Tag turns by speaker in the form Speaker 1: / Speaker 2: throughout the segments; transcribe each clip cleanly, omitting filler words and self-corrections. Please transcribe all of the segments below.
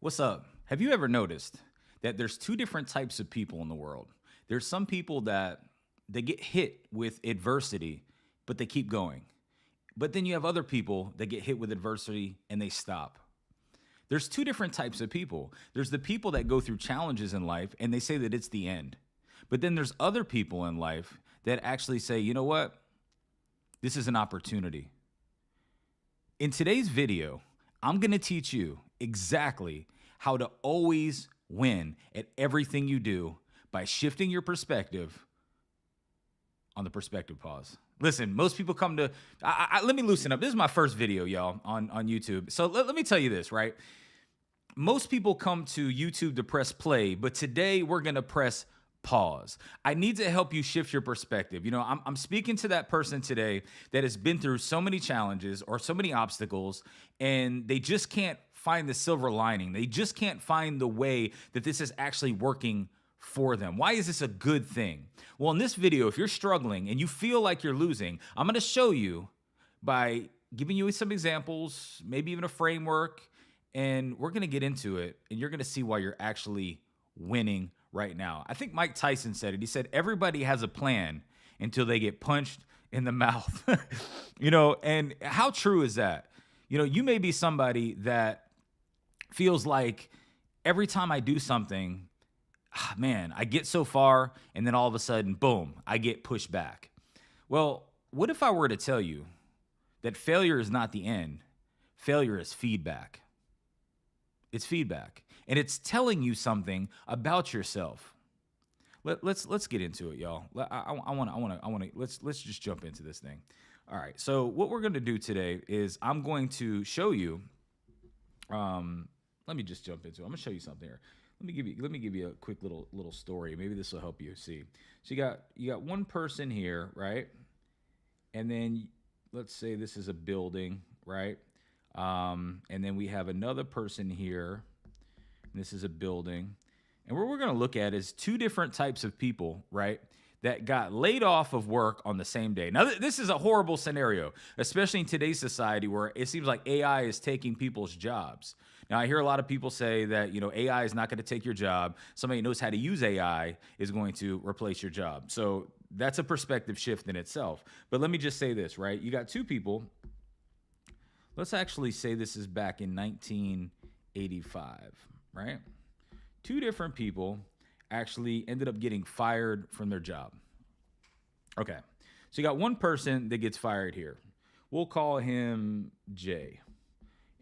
Speaker 1: What's up? Have you ever noticed that there's two different types of people in the world? There's some people that they get hit with adversity, but they keep going. But then you have other people that get hit with adversity and they stop. There's two different types of people. There's the people that go through challenges in life and they say that it's the end. But then there's other people in life that actually say, you know what? This is an opportunity. In today's video, I'm going to teach you exactly how to always win at everything you do by shifting your perspective on the perspective pause. Listen, most people come to, let me loosen up. This is my first video, y'all, on YouTube. So let me tell you this, right? Most people come to YouTube to press play, but today we're going to press pause. I need to help you shift your perspective. You know, I'm speaking to that person today that has been through so many challenges or so many obstacles, and they just can't find the silver lining. They just can't find the way that this is actually working for them. Why is this a good thing? Well, in this video, if you're struggling and you feel like you're losing, I'm going to show you by giving you some examples, maybe even a framework, and we're going to get into it, and you're going to see why you're actually winning right now. I think Mike Tyson said it. He said, everybody has a plan until they get punched in the mouth. And how true is that? You may be somebody that feels like every time I do something, man, I get so far and then all of a sudden, boom, I get pushed back. Well, what if I were to tell you that failure is not the end? Failure is feedback. It's feedback. And it's telling you something about yourself. Let's get into it, y'all. Let's just jump into this thing. All right. So what we're going to do today is I'm going to show you. Let me just jump into it. I'm going to show you something here. Let me give you a quick little story. Maybe this will help you see. So you got one person here, right? And then let's say this is a building, right? And then we have another person here. This is a building. And what we're going to look at is two different types of people, right, that got laid off of work on the same day. Now, this is a horrible scenario, especially in today's society where it seems like AI is taking people's jobs. Now, I hear a lot of people say that, AI is not going to take your job. Somebody who knows how to use AI is going to replace your job. So that's a perspective shift in itself. But let me just say this, right? You got two people. Let's actually say this is back in 1985, right? Two different people actually ended up getting fired from their job. Okay, so you got one person that gets fired here. We'll call him Jay,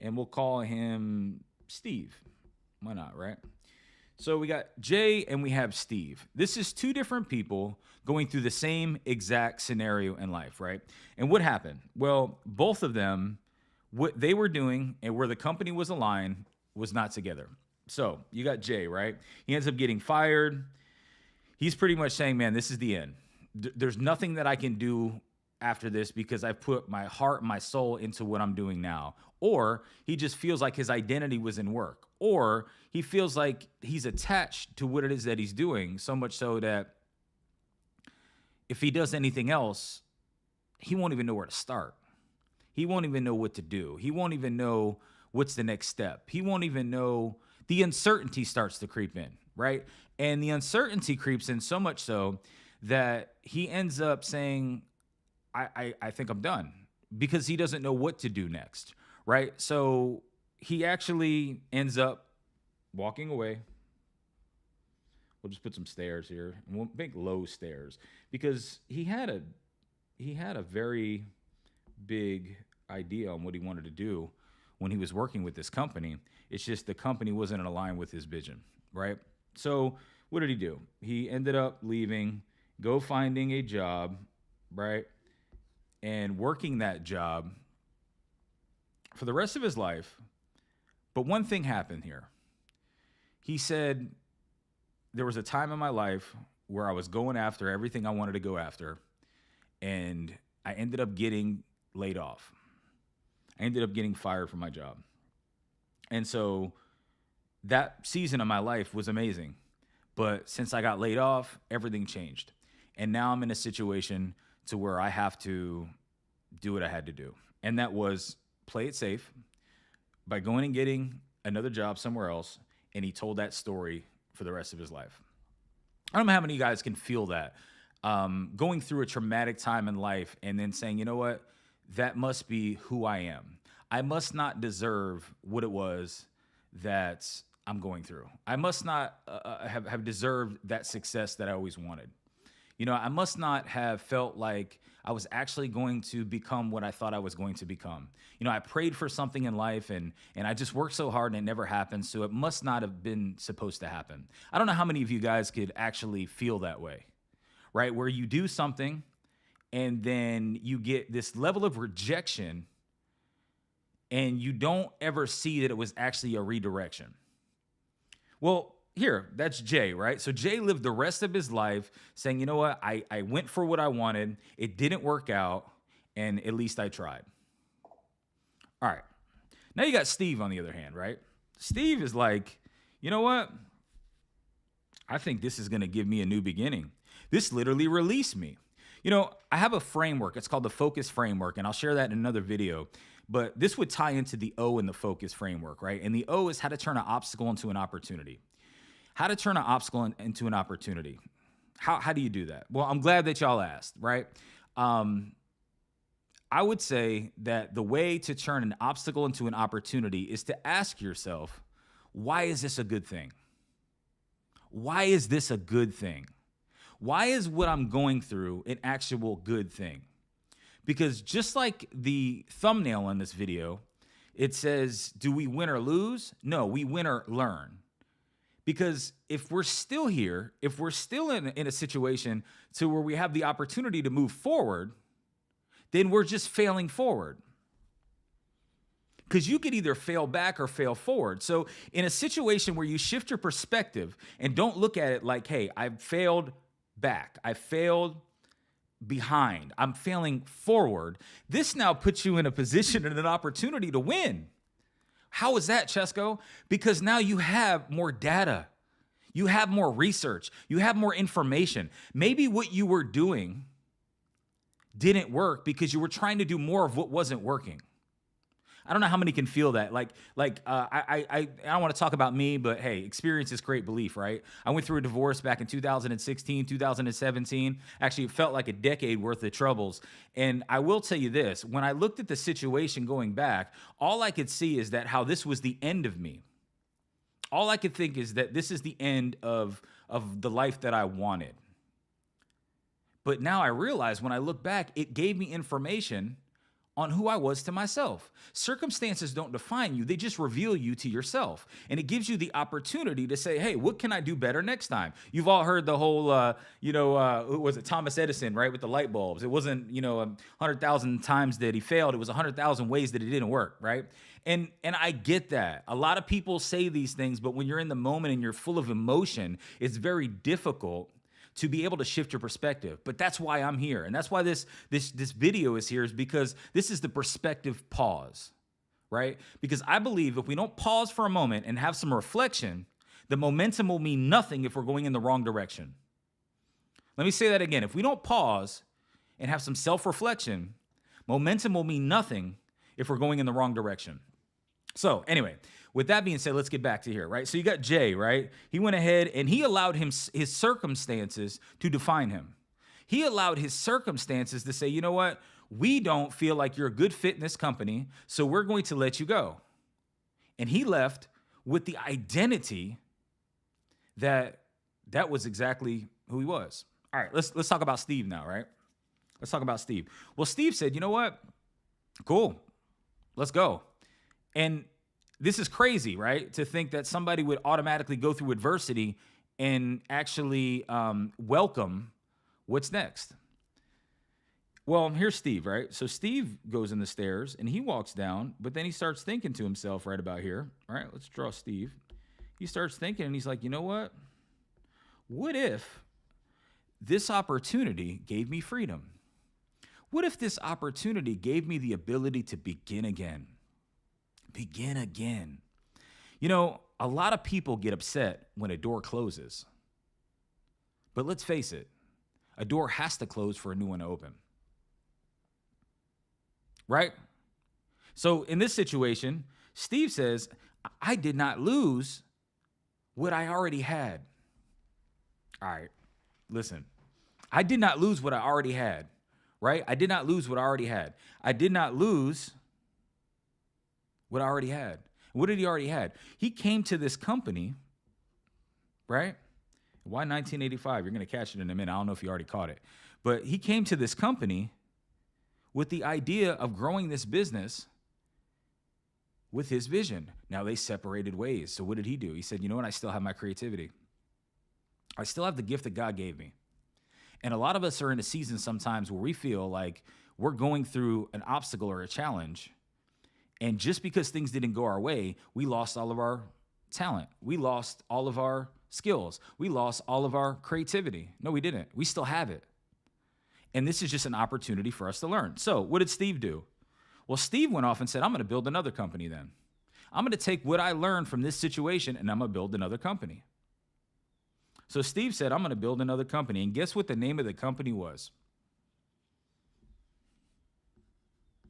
Speaker 1: and we'll call him Steve. Why not, right? So we got Jay and we have Steve. This is two different people going through the same exact scenario in life, right? And what happened? Well, both of them, what they were doing and where the company was aligned was not together. So you got Jay, right? He ends up getting fired. He's pretty much saying, man, this is the end. There's nothing that I can do after this because I've put my heart and my soul into what I'm doing now. Or he just feels like his identity was in work. Or he feels like he's attached to what it is that he's doing, so much so that if he does anything else, he won't even know where to start. He won't even know what to do. He won't even know what's the next step. He won't even know. The uncertainty starts to creep in, right? And the uncertainty creeps in so much so that he ends up saying, I think I'm done, because he doesn't know what to do next, right? So he actually ends up walking away. We'll just put some stairs here, and we'll make low stairs, because he had a very big idea on what he wanted to do when he was working with this company. It's just the company wasn't in line with his vision, right? So what did he do? He ended up leaving, go finding a job, right? And working that job for the rest of his life. But one thing happened here. He said, there was a time in my life where I was going after everything I wanted to go after, and I ended up getting laid off. I ended up getting fired from my job. And so that season of my life was amazing. But since I got laid off, everything changed. And now I'm in a situation to where I have to do what I had to do. And that was play it safe by going and getting another job somewhere else, and he told that story for the rest of his life. I don't know how many of you guys can feel that. Going through a traumatic time in life and then saying, you know what, that must be who I am. I must not deserve what it was that I'm going through. I must not have deserved that success that I always wanted. You know, I must not have felt like I was actually going to become what I thought I was going to become. You know, I prayed for something in life and I just worked so hard and it never happened. So it must not have been supposed to happen. I don't know how many of you guys could actually feel that way, right? Where you do something and then you get this level of rejection and you don't ever see that it was actually a redirection. Well, here, that's Jay, right? So Jay lived the rest of his life saying, you know what, I went for what I wanted. It didn't work out, and at least I tried. All right. Now you got Steve on the other hand, right? Steve is like, you know what? I think this is going to give me a new beginning. This literally released me. You know, I have a framework. It's called the Focus Framework, and I'll share that in another video. But this would tie into the O in the Focus Framework, right? And the O is how to turn an obstacle into an opportunity. How to turn an obstacle into an opportunity. How do you do that? Well, I'm glad that y'all asked, right? I would say that the way to turn an obstacle into an opportunity is to ask yourself, why is this a good thing? Why is this a good thing? Why is what I'm going through an actual good thing? Because just like the thumbnail on this video, it says, do we win or lose? No, we win or learn. Because if we're still here, if we're still in a situation to where we have the opportunity to move forward, then we're just failing forward. Because you could either fail back or fail forward. So in a situation where you shift your perspective and don't look at it like, hey, I've failed back, I failed behind, I'm failing forward, this now puts you in a position and an opportunity to win. How is that, Chesco? Because now you have more data. You have more research. You have more information. Maybe what you were doing didn't work because you were trying to do more of what wasn't working. I don't know how many can feel that. I don't want to talk about me, but hey, experience is great belief, right? I went through a divorce back in 2016, 2017. Actually, it felt like a decade worth of troubles. And I will tell you this, when I looked at the situation going back, all I could see is that how this was the end of me. All I could think is that this is the end of the life that I wanted. But now I realize when I look back, it gave me information on who I was to myself. Circumstances don't define you. They just reveal you to yourself. And it gives you the opportunity to say, hey, what can I do better next time? You've all heard the whole, who was it? Thomas Edison, right? With the light bulbs. It wasn't, 100,000 times that he failed. It was 100,000 ways that it didn't work, right? And I get that. A lot of people say these things, but when you're in the moment and you're full of emotion, it's very difficult to be able to shift your perspective. But that's why I'm here. And that's why this video is here, is because this is the perspective pause, right? Because I believe if we don't pause for a moment and have some reflection, the momentum will mean nothing if we're going in the wrong direction. Let me say that again. If we don't pause and have some self-reflection, momentum will mean nothing if we're going in the wrong direction. So anyway, with that being said, let's get back to here, right? So you got Jay, right? He went ahead and he allowed his circumstances to define him. He allowed his circumstances to say, you know what? We don't feel like you're a good fit in this company, so we're going to let you go. And he left with the identity that was exactly who he was. All right, let's talk about Steve now, right? Let's talk about Steve. Well, Steve said, you know what? Cool. Let's go. And this is crazy, right? To think that somebody would automatically go through adversity and actually welcome what's next. Well, here's Steve, right? So Steve goes in the stairs and he walks down, but then he starts thinking to himself right about here. All right, let's draw Steve. He starts thinking and he's like, you know what? What if this opportunity gave me freedom? What if this opportunity gave me the ability to begin again? Begin again. You know, a lot of people get upset when a door closes. But let's face it, a door has to close for a new one to open. Right? So in this situation, Steve says, I did not lose what I already had. All right, listen. I did not lose what I already had, right? I did not lose what I already had. I did not lose what I already had. What did he already had? He came to this company, right? Why 1985? You're going to catch it in a minute. I don't know if you already caught it. But he came to this company with the idea of growing this business with his vision. Now they separated ways. So what did he do? He said, you know what? I still have my creativity. I still have the gift that God gave me. And a lot of us are in a season sometimes where we feel like we're going through an obstacle or a challenge. And just because things didn't go our way, we lost all of our talent. We lost all of our skills. We lost all of our creativity. No, we didn't. We still have it. And this is just an opportunity for us to learn. So what did Steve do? Well, Steve went off and said, I'm going to build another company then. I'm going to take what I learned from this situation and I'm going to build another company. So Steve said, I'm going to build another company. And guess what the name of the company was?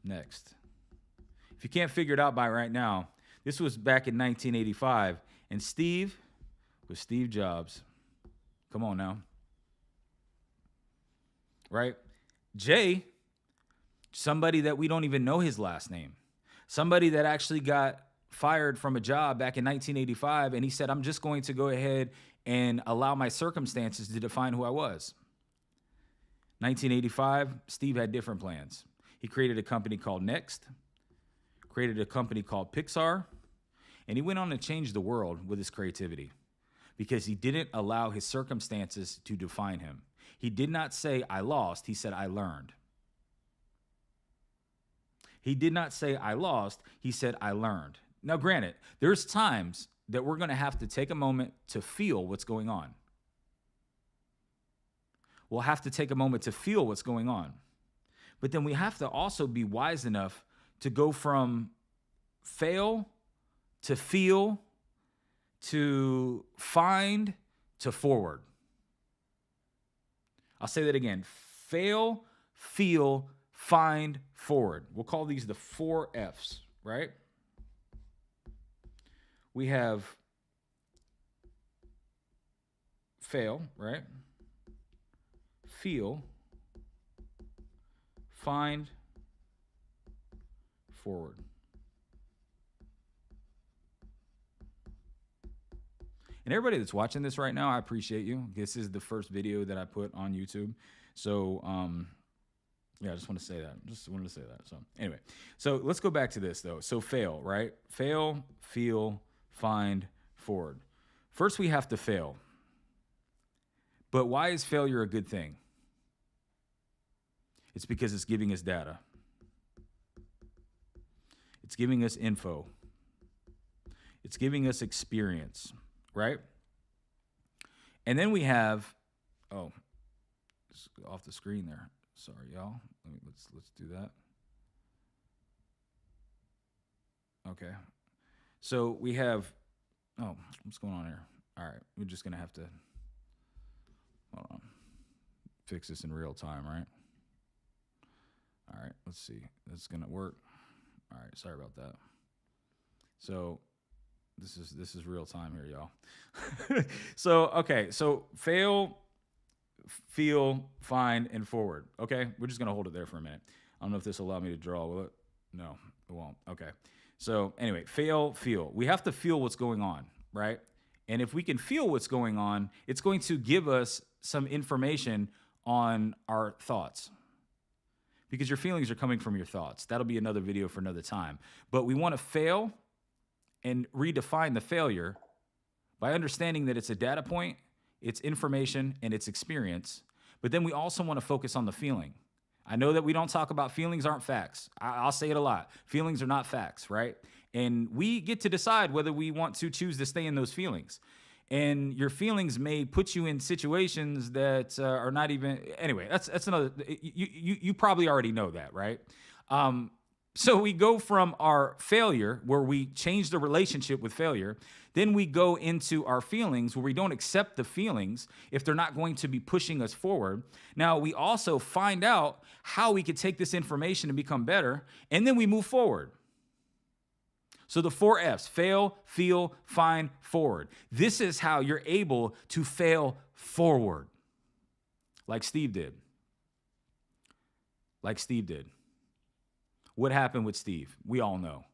Speaker 1: Next. If you can't figure it out by right now, this was back in 1985. And Steve was Steve Jobs. Come on now. Right? Jay, somebody that we don't even know his last name. Somebody that actually got fired from a job back in 1985. And he said, I'm just going to go ahead and allow my circumstances to define who I was. 1985, Steve had different plans. He created a company called Next, created a company called Pixar, and he went on to change the world with his creativity because he didn't allow his circumstances to define him. He did not say, I lost. He said, I learned. He did not say, I lost. He said, I learned. Now, granted, there's times that we're going to have to take a moment to feel what's going on. We'll have to take a moment to feel what's going on. But then we have to also be wise enough to go from fail to feel to find to forward. I'll say that again. Fail, feel, find, forward. We'll call these the 4 F's, right? We have fail, right? Feel, find, forward. And everybody that's watching this right now, I appreciate you. This is the first video that I put on YouTube. So, yeah, I just want to say that. Just wanted to say that. So anyway, so let's go back to this though. So fail, right? Fail, feel, find, forward. First, we have to fail. But why is failure a good thing? It's because it's giving us data. It's giving us info. It's giving us experience, right? And then we have, oh, it's off the screen there. Sorry, y'all. Let's do that. Okay. So we have, oh, what's going on here? All right, we're just gonna have to, hold on, fix this in real time, right? All right, let's see. That's gonna work. All right, sorry about that. So this is real time here, y'all. So okay, so fail, feel, find, and forward. Okay, we're just gonna hold it there for a minute. I don't know if this will allow me to draw. Will it? No, it won't. Okay. So anyway, fail, feel. We have to feel what's going on, right? And if we can feel what's going on, it's going to give us some information on our thoughts. Because your feelings are coming from your thoughts. That'll be another video for another time. But we want to fail and redefine the failure by understanding that it's a data point, it's information, and it's experience. But then we also want to focus on the feeling. I know that we don't talk about feelings aren't facts. I'll say it a lot. Feelings are not facts, right? And we get to decide whether we want to choose to stay in those feelings. And your feelings may put you in situations that are not even, anyway, that's another, you probably already know that, right? So we go from our failure, where we change the relationship with failure, then we go into our feelings, where we don't accept the feelings if they're not going to be pushing us forward. Now, we also find out how we could take this information and become better, and then we move forward. So the 4 F's: fail, feel, find, forward. This is how you're able to fail forward. Like Steve did. Like Steve did. What happened with Steve? We all know.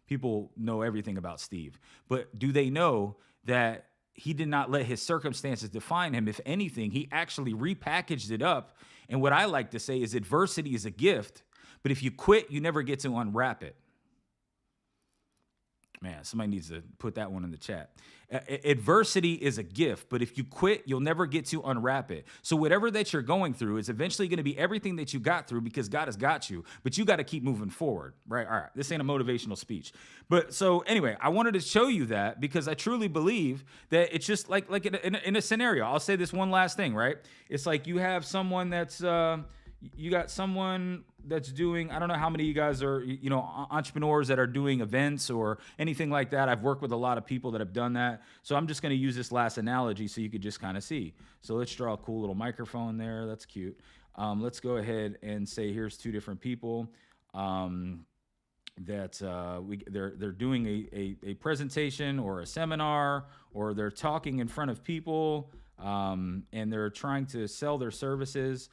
Speaker 1: People know everything about Steve. But do they know that he did not let his circumstances define him? If anything, he actually repackaged it up. And what I like to say is adversity is a gift, but if you quit, you never get to unwrap it. Man, somebody needs to put that one in the chat. Adversity is a gift, but if you quit, you'll never get to unwrap it. So whatever that you're going through is eventually going to be everything that you got through because God has got you, but you got to keep moving forward, right? All right, this ain't a motivational speech. But so anyway, I wanted to show you that because I truly believe that it's just like in a scenario. I'll say this one last thing, right? It's like you have someone that's... you got someone that's doing, I don't know how many of you guys are, entrepreneurs that are doing events or anything like that. I've worked with a lot of people that have done that. So I'm just going to use this last analogy so you could just kind of see. So let's draw a cool little microphone there. That's cute. Let's go ahead and say here's 2 different people that they're doing a presentation or a seminar, or they're talking in front of people, and they're trying to sell their services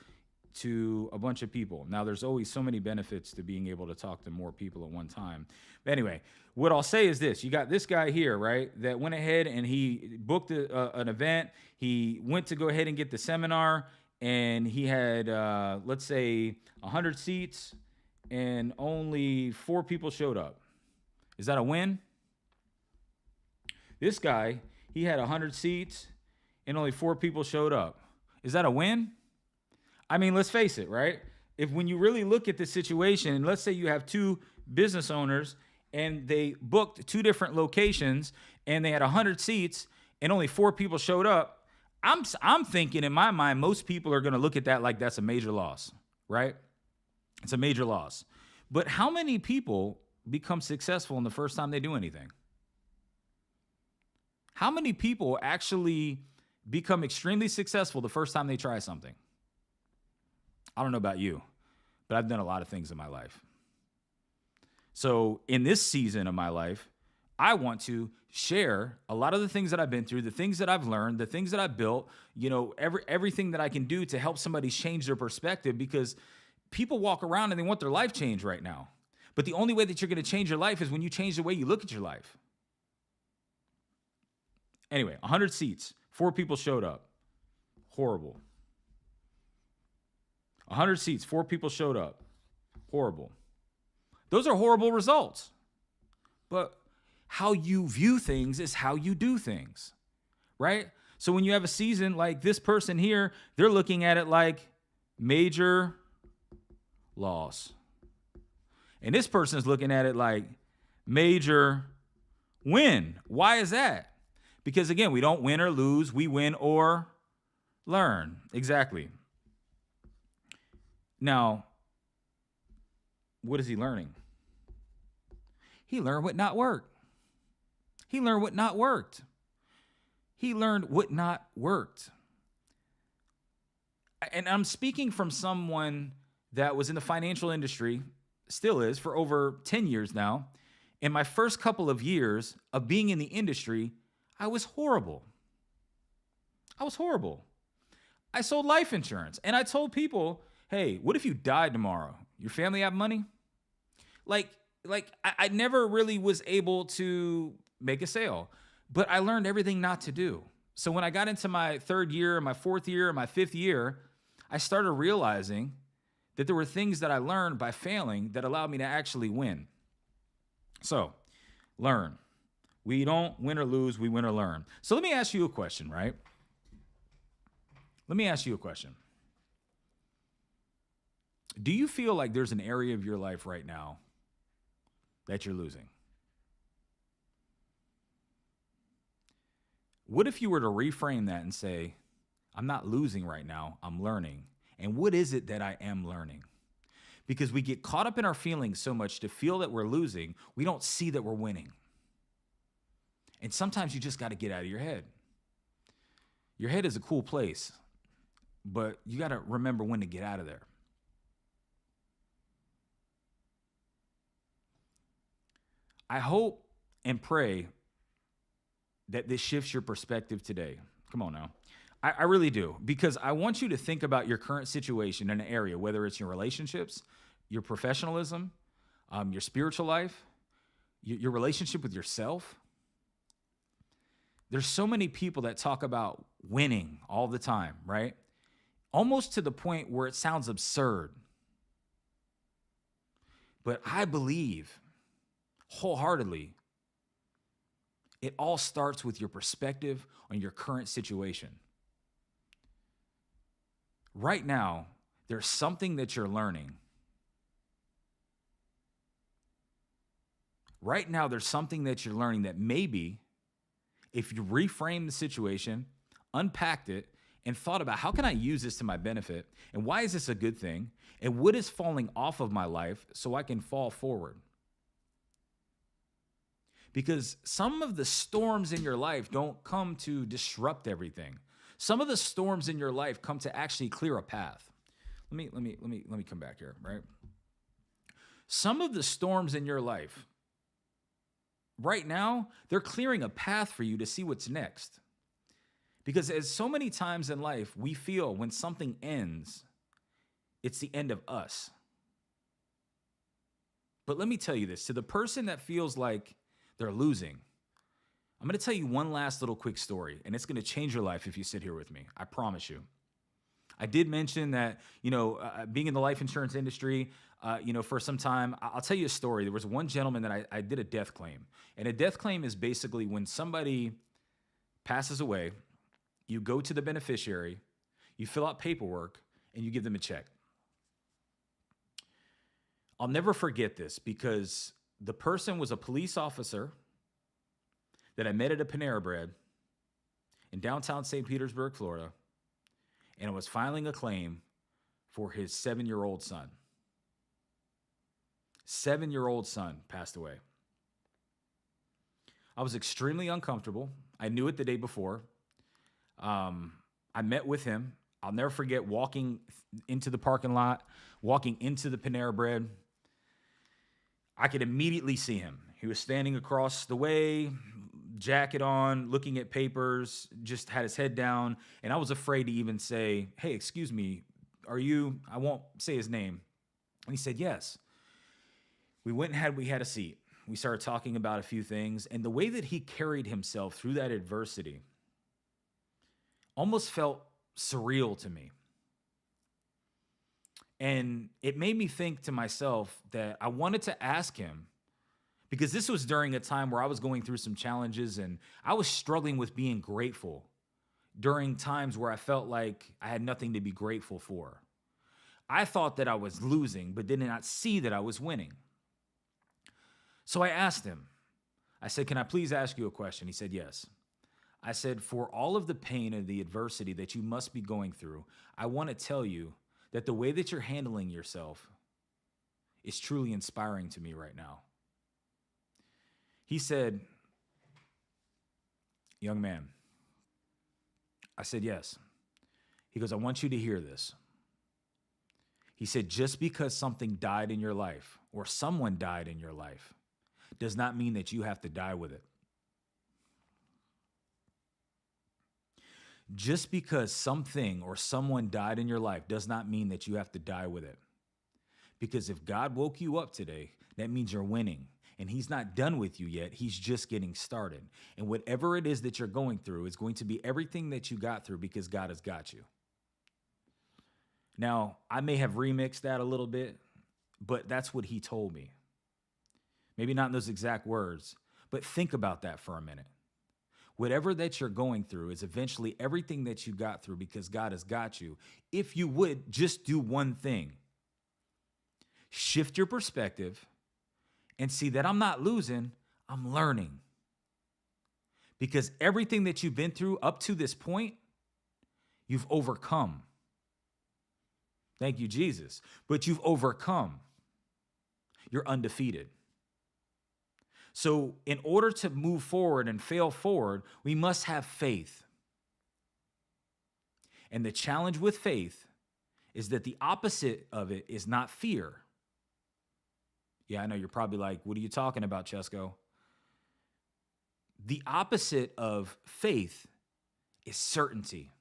Speaker 1: to a bunch of people. Now, there's always so many benefits to being able to talk to more people at one time. But anyway, what I'll say is this. You got this guy here, right, that went ahead and he booked an event. He went to go ahead and get the seminar, and he had, let's say, 100 seats, and only 4 people showed up. Is that a win? This guy, he had 100 seats, and only 4 people showed up. Is that a win? I mean, let's face it, right? If when you really look at the situation, and let's say you have 2 business owners and they booked 2 different locations and they had 100 seats and only 4 people showed up, I'm thinking in my mind, most people are going to look at that like that's a major loss, right? It's a major loss. But how many people become successful in the first time they do anything? How many people actually become extremely successful the first time they try something? I don't know about you, but I've done a lot of things in my life. So in this season of my life, I want to share a lot of the things that I've been through, the things that I've learned, the things that I've built, everything that I can do to help somebody change their perspective, because people walk around and they want their life changed right now. But the only way that you're going to change your life is when you change the way you look at your life. Anyway, 100 seats, 4 people showed up. Horrible. 100 seats, 4 people showed up. Horrible. Those are horrible results. But how you view things is how you do things, right? So when you have a season like this person here, they're looking at it like major loss. And this person is looking at it like major win. Why is that? Because again, we don't win or lose. We win or learn. Exactly. Now, what is he learning? He learned what not worked. He learned what not worked. He learned what not worked. And I'm speaking from someone that was in the financial industry, still is, for over 10 years now. In my first couple of years of being in the industry, I was horrible. I was horrible. I sold life insurance, and I told people, hey, what if you died tomorrow? Your family have money? I never really was able to make a sale, but I learned everything not to do. So when I got into my 3rd year, my 4th year, my 5th year, I started realizing that there were things that I learned by failing that allowed me to actually win. So, learn. We don't win or lose, we win or learn. So let me ask you a question, right? Let me ask you a question. Do you feel like there's an area of your life right now that you're losing? What if you were to reframe that and say, I'm not losing right now, I'm learning. And what is it that I am learning? Because we get caught up in our feelings so much to feel that we're losing, we don't see that we're winning. And sometimes you just got to get out of your head. Your head is a cool place, but you got to remember when to get out of there. I hope and pray that this shifts your perspective today. Come on now. I really do, because I want you to think about your current situation in an area, whether it's your relationships, your professionalism, your spiritual life, your relationship with yourself. There's so many people that talk about winning all the time, right? Almost to the point where it sounds absurd. But I believe wholeheartedly it all starts with your perspective on your current situation. Right now, there's something that you're learning. Right now, there's something that you're learning that maybe if you reframe the situation, unpacked it, and thought about how can I use this to my benefit, and why is this a good thing, and what is falling off of my life so I can fall forward. Because some of the storms in your life don't come to disrupt everything. Some of the storms in your life come to actually clear a path. Let me come back here, right? Some of the storms in your life right now, they're clearing a path for you to see what's next. Because as so many times in life, we feel when something ends, it's the end of us. But let me tell you this, to the person that feels like they're losing, I'm going to tell you one last little quick story, and it's going to change your life if you sit here with me. I promise you. I did mention that, being in the life insurance industry, for some time, I'll tell you a story. There was one gentleman that I did a death claim. And a death claim is basically when somebody passes away, you go to the beneficiary, you fill out paperwork, and you give them a check. I'll never forget this because the person was a police officer that I met at a Panera Bread in downtown St. Petersburg, Florida, and was filing a claim for his 7-year-old son. 7-year-old son passed away. I was extremely uncomfortable. I knew it the day before. I met with him. I'll never forget walking into the parking lot, walking into the Panera Bread. I could immediately see him. He was standing across the way, jacket on, looking at papers, just had his head down. And I was afraid to even say, hey, excuse me, are you, I won't say his name. And he said, yes. We had a seat. We started talking about a few things. And the way that he carried himself through that adversity almost felt surreal to me. And it made me think to myself that I wanted to ask him, because this was during a time where I was going through some challenges and I was struggling with being grateful during times where I felt like I had nothing to be grateful for. I thought that I was losing, but did not see that I was winning. So I asked him, I said, can I please ask you a question? He said, yes. I said, for all of the pain and the adversity that you must be going through, I want to tell you that the way that you're handling yourself is truly inspiring to me right now. He said, young man. I said, yes. He goes, I want you to hear this. He said, just because something died in your life or someone died in your life does not mean that you have to die with it. Just because something or someone died in your life does not mean that you have to die with it. Because if God woke you up today, that means you're winning. And he's not done with you yet. He's just getting started. And whatever it is that you're going through is going to be everything that you got through because God has got you. Now, I may have remixed that a little bit, but that's what he told me. Maybe not in those exact words, but think about that for a minute. Whatever that you're going through is eventually everything that you got through because God has got you. If you would just do one thing, shift your perspective and see that I'm not losing, I'm learning. Because everything that you've been through up to this point, you've overcome. Thank you, Jesus. But you've overcome. You're undefeated. So in order to move forward and fail forward, we must have faith. And the challenge with faith is that the opposite of it is not fear. Yeah, I know you're probably like, what are you talking about, Chesko? The opposite of faith is certainty.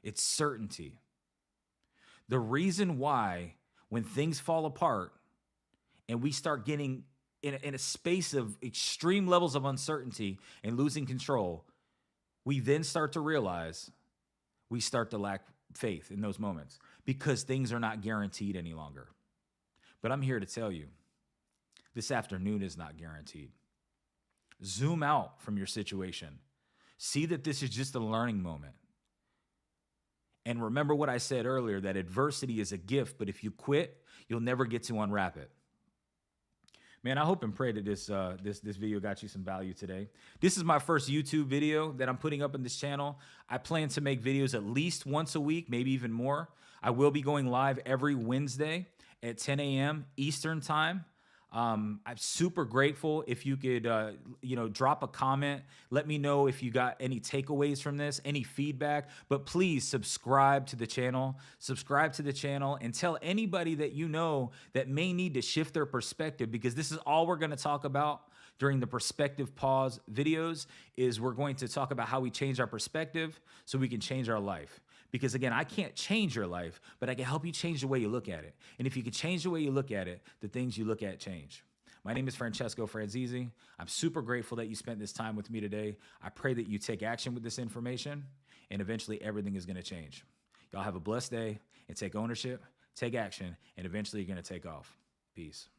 Speaker 1: It's certainty. The reason why when things fall apart and we start getting in a space of extreme levels of uncertainty and losing control, we then start to realize we start to lack faith in those moments because things are not guaranteed any longer. But I'm here to tell you, this afternoon is not guaranteed. Zoom out from your situation. See that this is just a learning moment. And remember what I said earlier, that adversity is a gift, but if you quit, you'll never get to unwrap it. Man, I hope and pray that this video got you some value today. This is my first YouTube video that I'm putting up on this channel. I plan to make videos at least once a week, maybe even more. I will be going live every Wednesday at 10 a.m. Eastern time. I'm super grateful if you could, drop a comment. Let me know if you got any takeaways from this, any feedback, but please subscribe to the channel, and tell anybody that you know that may need to shift their perspective, because this is all we're going to talk about during the Perspective Pause videos. Is we're going to talk about how we change our perspective so we can change our life. Because again, I can't change your life, but I can help you change the way you look at it. And if you can change the way you look at it, the things you look at change. My name is Francesco Franzese. I'm super grateful that you spent this time with me today. I pray that you take action with this information, and eventually everything is going to change. Y'all have a blessed day, and take ownership, take action, and eventually you're going to take off. Peace.